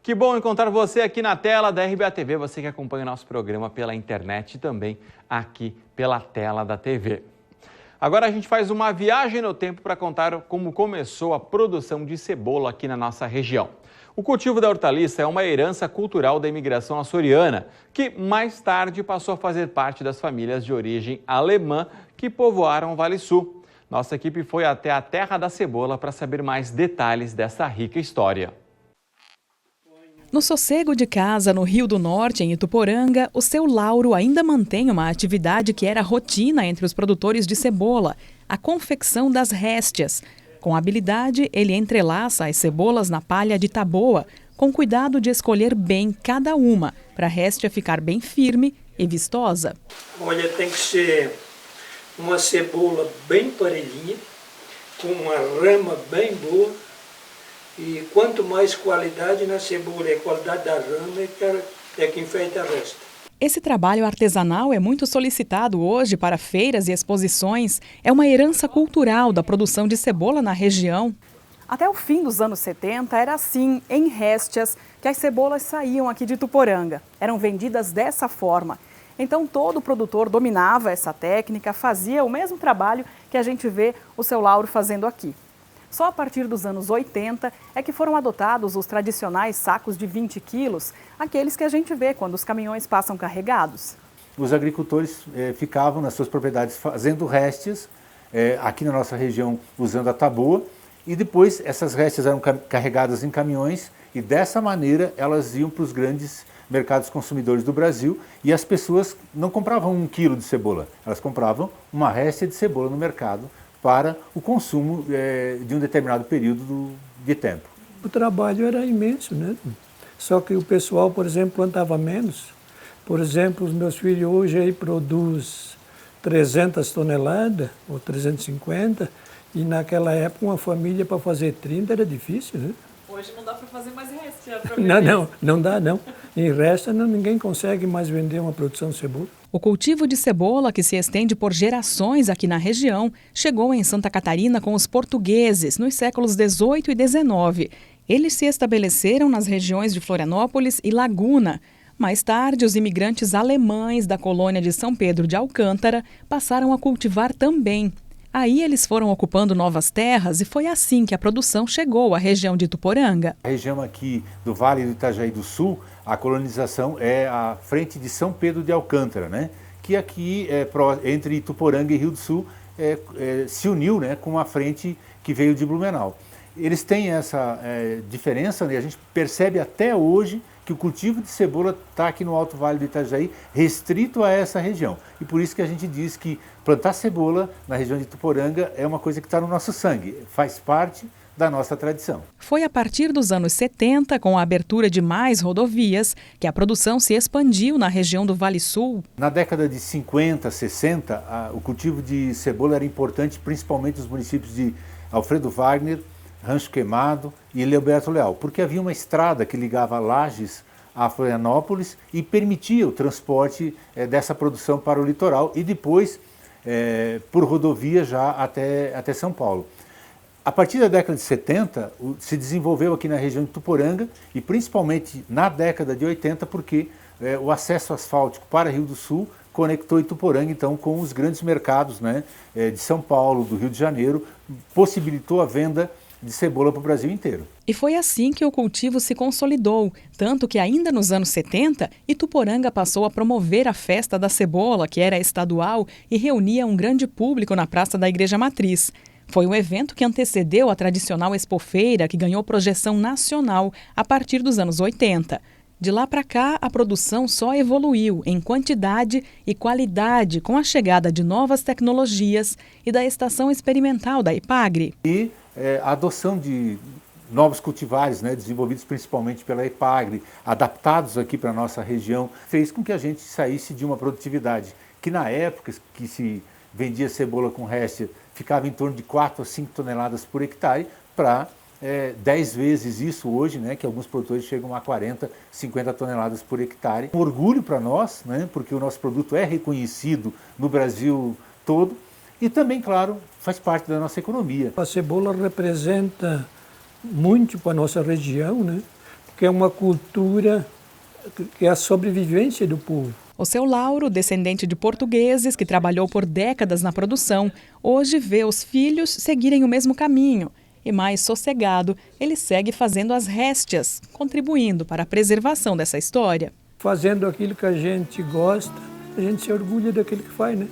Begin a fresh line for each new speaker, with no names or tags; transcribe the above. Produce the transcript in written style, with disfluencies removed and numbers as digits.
Que bom encontrar você aqui na tela da RBA TV, você que acompanha o nosso programa pela internet e também aqui pela tela da TV. Agora a gente faz uma viagem no tempo para contar como começou a produção de cebola aqui na nossa região. O cultivo da hortaliça é uma herança cultural da imigração açoriana, que mais tarde passou a fazer parte das famílias de origem alemã que povoaram o Vale Sul. Nossa equipe foi até a terra da cebola para saber mais detalhes dessa rica história.
No sossego de casa, no Rio do Norte, em Ituporanga, o seu Lauro ainda mantém uma atividade que era rotina entre os produtores de cebola, a confecção das réstias. Com habilidade, ele entrelaça as cebolas na palha de taboa, com cuidado de escolher bem cada uma, para a réstia ficar bem firme e vistosa.
Olha, tem que ser uma cebola bem parelhinha, com uma rama bem boa. E quanto mais qualidade na cebola e a qualidade da rama é que enfeita a resta.
Esse trabalho artesanal é muito solicitado hoje para feiras e exposições. É uma herança cultural da produção de cebola na região. Até o fim dos anos 70 era assim, em réstias, que as cebolas saíam aqui de Ituporanga. Eram vendidas dessa forma. Então todo produtor dominava essa técnica, fazia o mesmo trabalho que a gente vê o seu Lauro fazendo aqui. Só a partir dos anos 80 é que foram adotados os tradicionais sacos de 20 quilos, aqueles que a gente vê quando os caminhões passam carregados.
Os agricultores ficavam nas suas propriedades fazendo réstias, aqui na nossa região usando a taboa, e depois essas réstias eram carregadas em caminhões e dessa maneira elas iam para os grandes mercados consumidores do Brasil e as pessoas não compravam 1 quilo de cebola, elas compravam uma réstia de cebola no mercado para o consumo de um determinado período de tempo.
O trabalho era imenso, né? Só que o pessoal, por exemplo, plantava menos. Por exemplo, os meus filhos hoje aí produzem 300 toneladas ou 350 e naquela época uma família para fazer 30 era difícil, né?
Hoje não dá para fazer mais réstia.
Não dá não. Em resta ninguém consegue mais vender uma produção de cebola.
O cultivo de cebola, que se estende por gerações aqui na região, chegou em Santa Catarina com os portugueses nos séculos XVIII e XIX. Eles se estabeleceram nas regiões de Florianópolis e Laguna. Mais tarde, os imigrantes alemães da colônia de São Pedro de Alcântara passaram a cultivar também. Aí eles foram ocupando novas terras e foi assim que a produção chegou à região de Ituporanga.
A região aqui do Vale do Itajaí do Sul, a colonização é a frente de São Pedro de Alcântara, né? Que aqui, entre Ituporanga e Rio do Sul, se uniu, né, com a frente que veio de Blumenau. Eles têm essa diferença, né? A gente percebe até hoje que o cultivo de cebola está aqui no Alto Vale do Itajaí, restrito a essa região. E por isso que a gente diz que plantar cebola na região de Ituporanga é uma coisa que está no nosso sangue, faz parte da nossa tradição.
Foi a partir dos anos 70, com a abertura de mais rodovias, que a produção se expandiu na região do Vale Sul.
Na década de 50, 60, o cultivo de cebola era importante, principalmente nos municípios de Alfredo Wagner, Rancho Queimado e Leoberto Leal, porque havia uma estrada que ligava Lages a Florianópolis e permitia o transporte dessa produção para o litoral e depois por rodovia já até São Paulo. A partir da década de 70, se desenvolveu aqui na região de Ituporanga e principalmente na década de 80, porque o acesso asfáltico para Rio do Sul conectou Ituporanga então com os grandes mercados, né, de São Paulo, do Rio de Janeiro, possibilitou a venda de cebola para o Brasil inteiro.
E foi assim que o cultivo se consolidou, tanto que ainda nos anos 70, Ituporanga passou a promover a Festa da Cebola, que era estadual e reunia um grande público na Praça da Igreja Matriz. Foi um evento que antecedeu a tradicional Expofeira, que ganhou projeção nacional a partir dos anos 80. De lá para cá, a produção só evoluiu em quantidade e qualidade com a chegada de novas tecnologias e da estação experimental da Epagre.
E a adoção de novos cultivares, né, desenvolvidos principalmente pela Epagre, adaptados aqui para a nossa região, fez com que a gente saísse de uma produtividade que na época que se vendia cebola com réstia ficava em torno de 4 a 5 toneladas por hectare para 10 vezes isso hoje, né, que alguns produtores chegam a 40, 50 toneladas por hectare. Um orgulho para nós, né, porque o nosso produto é reconhecido no Brasil todo e também, claro, faz parte da nossa economia.
A cebola representa muito para a nossa região, né? que é uma cultura que é a sobrevivência do povo.
O seu Lauro, descendente de portugueses que trabalhou por décadas na produção, hoje vê os filhos seguirem o mesmo caminho. E mais sossegado, ele segue fazendo as réstias, contribuindo para a preservação dessa história.
Fazendo aquilo que a gente gosta, a gente se orgulha daquilo que faz, né?